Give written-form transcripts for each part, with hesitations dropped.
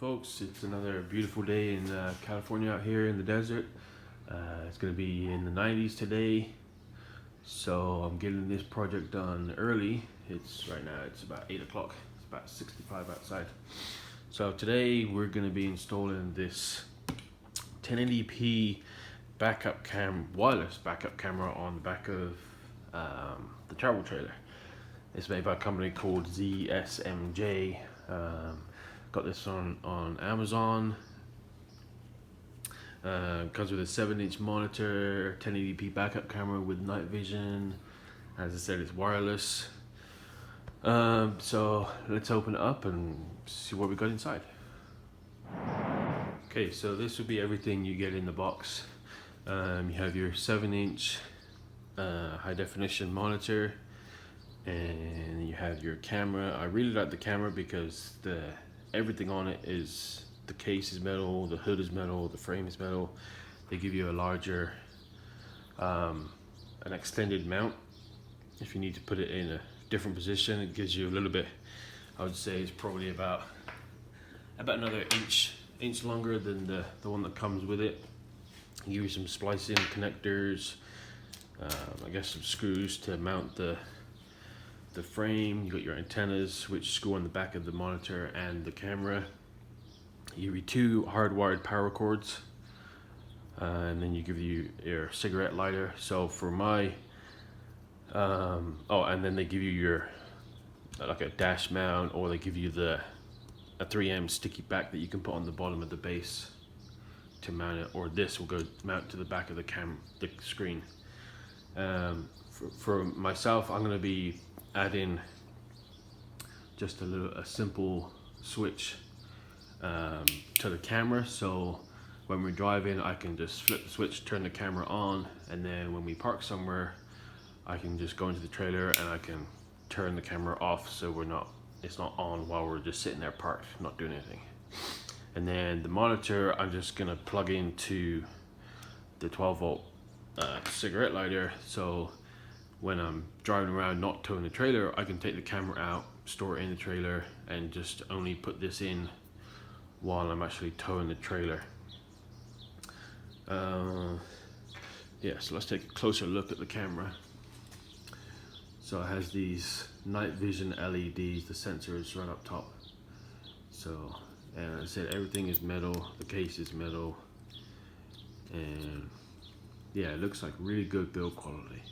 folks, it's another beautiful day in California out here in the desert. It's gonna be in the 90s today, so I'm getting this project done early. Right now it's about 8 o'clock. It's about 65 outside. So today we're gonna be installing this 1080p wireless backup camera on the back of the travel trailer. It's made by a company called ZSMJ. Got this on Amazon. Comes with a 7-inch monitor, 1080p backup camera with night vision. As I said, it's wireless. So let's open it up and see what we got inside. Okay, so this would be everything you get in the box. You have your 7-inch high definition monitor, and you have your camera. I really like the camera because everything on it is, the case is metal, the hood is metal, the frame is metal. They give you a larger, an extended mount. If you need to put it in a different position, it gives you a little bit, I would say it's probably about another inch longer than the one that comes with it. Give you some splicing connectors, I guess some screws to mount the frame. You got your antennas which screw on the back of the monitor and the camera. You give you 2 hardwired power cords, and then give you your cigarette lighter. So for my and then they give you your like a dash mount, or they give you a 3M sticky back that you can put on the bottom of the base to mount it, or this will go mount to the back of the screen. For myself, I'm going to be adding just a simple switch to the camera, so when we're driving I can just flip the switch, turn the camera on, and then when we park somewhere I can just go into the trailer and I can turn the camera off, so it's not on while we're just sitting there parked not doing anything. And then the monitor, I'm just gonna plug into the 12-volt cigarette lighter, so when I'm driving around not towing the trailer, I can take the camera out, store it in the trailer, and just only put this in while I'm actually towing the trailer. Yeah, so let's take a closer look at the camera. So it has these night vision LEDs, the sensor is right up top. So, and I said everything is metal, the case is metal, and yeah, it looks like really good build quality.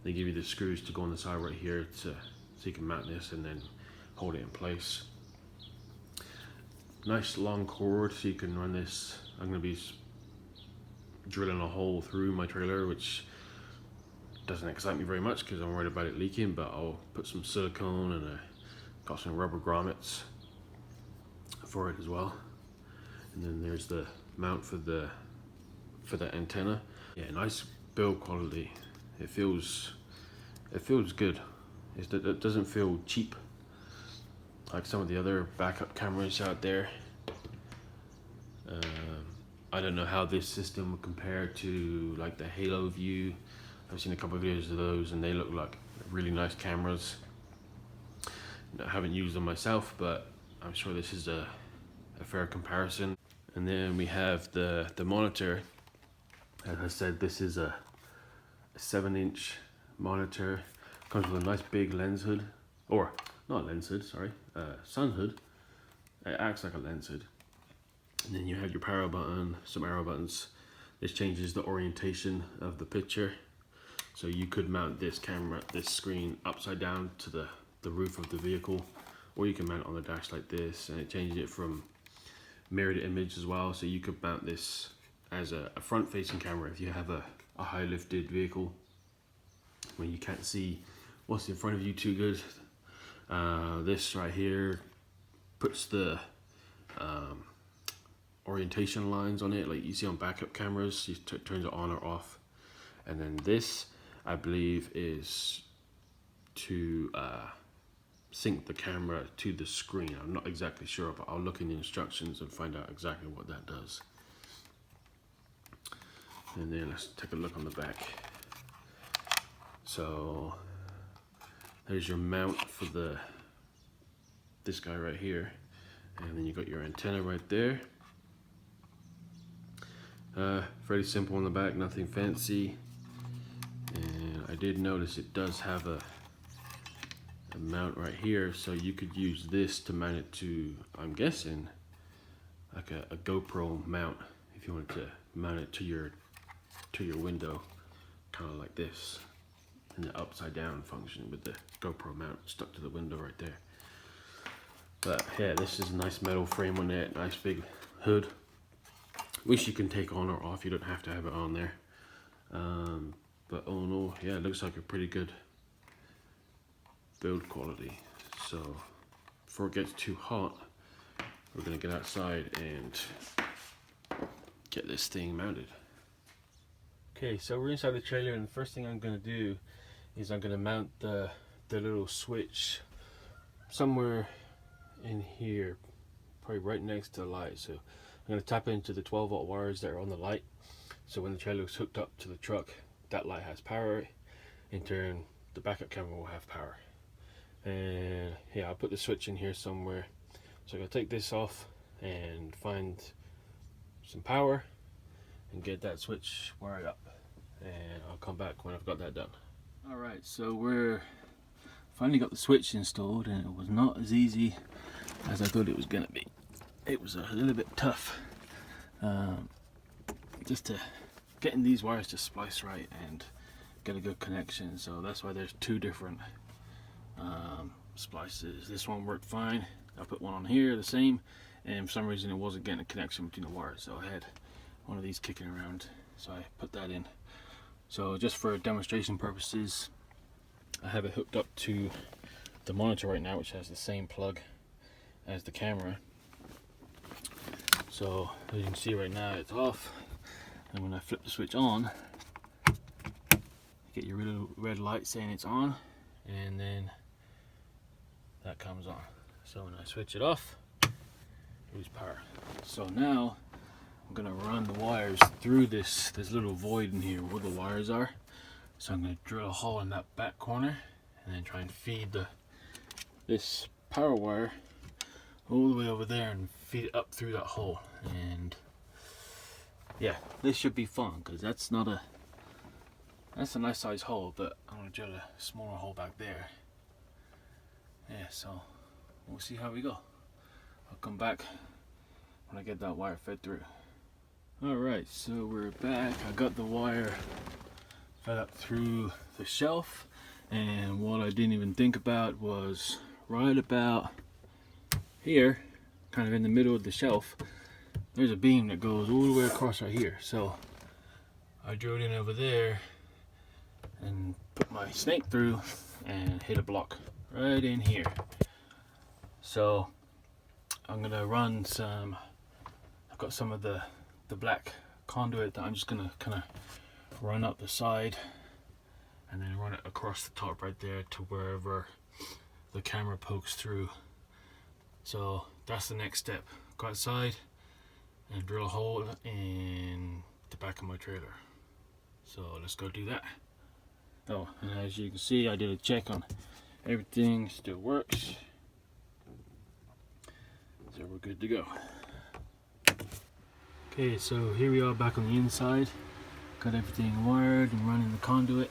They give you the screws to go on the side right here so you can mount this and then hold it in place. Nice long cord so you can run this. I'm going to be drilling a hole through my trailer, which doesn't excite me very much because I'm worried about it leaking, but I'll put some silicone, and got some rubber grommets for it as well. And then there's the mount for the antenna. Yeah, nice build quality. It feels good. It doesn't feel cheap like some of the other backup cameras out there. I don't know how this system would compare to like the Halo View. I've seen a couple of videos of those and they look like really nice cameras. I haven't used them myself, but I'm sure this is a fair comparison. And then we have the monitor. As I said, this is a 7-inch monitor. Comes with a nice big lens hood, or not lens hood, sorry, sun hood. It acts like a lens hood. And then you have your power button, some arrow buttons. This changes the orientation of the picture. So you could mount this screen upside down to the roof of the vehicle, or you can mount it on the dash like this, and it changes it from mirrored image as well. So you could mount this as a front-facing camera if you have a high lifted vehicle when you can't see what's in front of you too good. This right here puts the orientation lines on it like you see on backup cameras. You turns it on or off. And then this, I believe, is to sync the camera to the screen. I'm not exactly sure, but I'll look in the instructions and find out exactly what that does. And then let's take a look on the back. So there's your mount for this guy right here. And then you got your antenna right there. Fairly simple on the back, nothing fancy. And I did notice it does have a mount right here, so you could use this to mount it to, I'm guessing, like a GoPro mount, if you wanted to mount it to your window, kind of like this, in the upside down function with the GoPro mount stuck to the window right there. But yeah, this is a nice metal frame on it, nice big hood, which you can take on or off. You don't have to have it on there. But all in all, yeah, it looks like a pretty good build quality. So before it gets too hot, we're gonna get outside and get this thing mounted. Okay, so we're inside the trailer, and the first thing I'm gonna do is I'm gonna mount the little switch somewhere in here, probably right next to the light. So I'm gonna tap into the 12-volt wires that are on the light, so when the trailer is hooked up to the truck, that light has power. In turn, the backup camera will have power. And yeah, I'll put the switch in here somewhere. So I'm gonna take this off and find some power and get that switch wired up, and I'll come back when I've got that done. Alright, so we're finally got the switch installed, and it was not as easy as I thought it was gonna be. It was a little bit tough, just to getting these wires to splice right and get a good connection. So that's why there's two different splices. This one worked fine. I put one on here, the same, and for some reason it wasn't getting a connection between the wires. So I had one of these kicking around, so I put that in. So just for demonstration purposes, I have it hooked up to the monitor right now, which has the same plug as the camera. So as you can see right now, it's off, and when I flip the switch on, you get your little red light saying it's on, and then that comes on. So when I switch it off, lose power. So now I'm gonna run the wires through this little void in here where the wires are. So I'm gonna drill a hole in that back corner and then try and feed this power wire all the way over there and feed it up through that hole. And yeah, this should be fun, because that's a nice size hole, but I'm gonna drill a smaller hole back there. Yeah, so we'll see how we go. I'll come back when I get that wire fed through. Alright, so we're back. I got the wire fed up through the shelf, and what I didn't even think about was right about here, kind of in the middle of the shelf, there's a beam that goes all the way across right here. So I drilled in over there and put my snake through and hit a block right in here. So I'm gonna run some, I've got some of the black conduit that I'm just gonna kind of run up the side and then run it across the top right there to wherever the camera pokes through. So that's the next step. Go outside and drill a hole in the back of my trailer. So let's go do that. Oh, and as you can see, I did a check on everything, still works. So we're good to go. Okay, so here we are back on the inside. Got everything wired and running the conduit.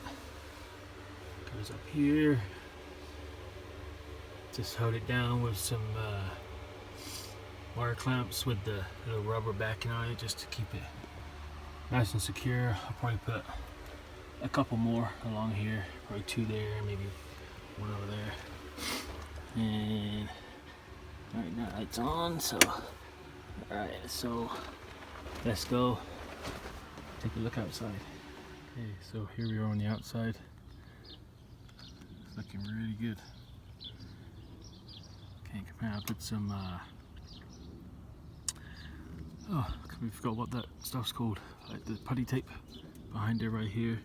Goes up here. Just hold it down with some wire clamps with the little rubber backing on it, just to keep it nice and secure. I'll probably put a couple more along here, probably two there, maybe one over there. And right now it's on, so alright, so let's go take a look outside. Okay, so here we are on the outside. It's looking really good. Can't compare. I put some oh, we forgot what that stuff's called, like the putty tape behind it right here,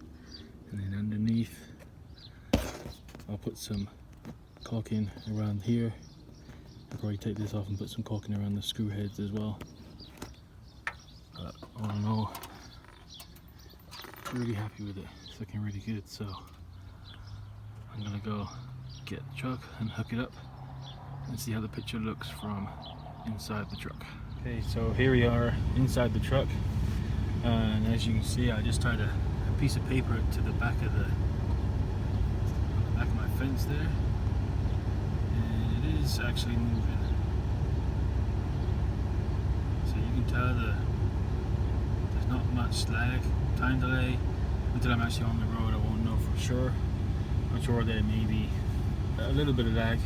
and then underneath I'll put some caulking around here. I'll probably take this off and put some caulking around the screw heads as well. But all in all, really happy with it. It's looking really good. So I'm gonna go get the truck and hook it up and see how the picture looks from inside the truck. Okay, so here we are inside the truck, and as you can see, I just tied a piece of paper to the back of my fence there, and it is actually moving. So you can tell there's not much lag, time delay. Until I'm actually on the road, I won't know for sure. I'm sure there may be a little bit of lag,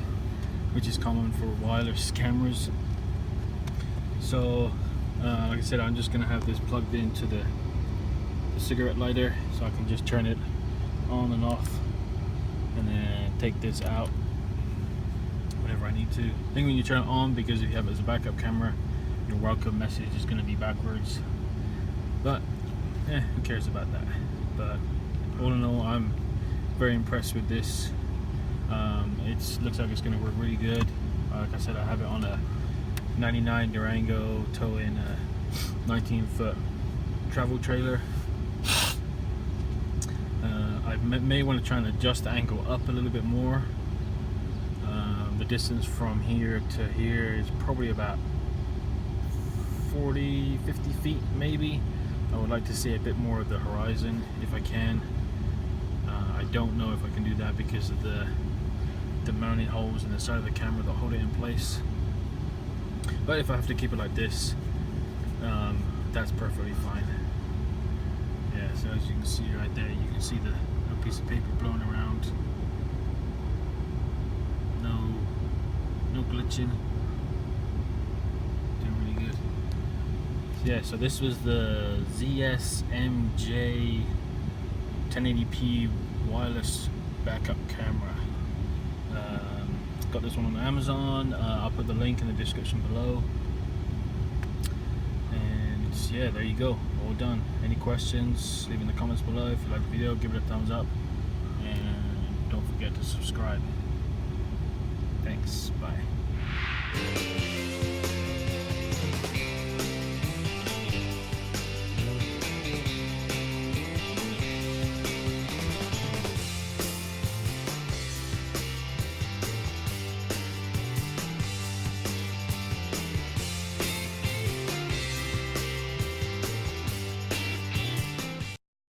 which is common for wireless cameras. So like I said, I'm just gonna have this plugged into the cigarette lighter, so I can just turn it on and off, and then take this out whenever I need to. I think when you turn it on, because if you have it as a backup camera, your welcome message is going to be backwards, but who cares about that. But all in all, I'm very impressed with this. It looks like it's going to work really good. Like I said, I have it on a 99 Durango towing a 19-foot travel trailer. I may want to try and adjust the angle up a little bit more. The distance from here to here is probably about 40-50 feet maybe. I would like to see a bit more of the horizon if I can. I don't know if I can do that because of the mounting holes in the side of the camera that hold it in place. But if I have to keep it like this, that's perfectly fine. Yeah, so as you can see right there, you can see the piece of paper blowing around. No glitching. Doing really good. Yeah, so this was the ZSMJ 1080p wireless backup camera. Got this one on Amazon. I'll put the link in the description below. And yeah, there you go, all done. Any questions, leave in the comments below. If you like the video, give it a thumbs up, and don't forget to subscribe. Thanks, bye.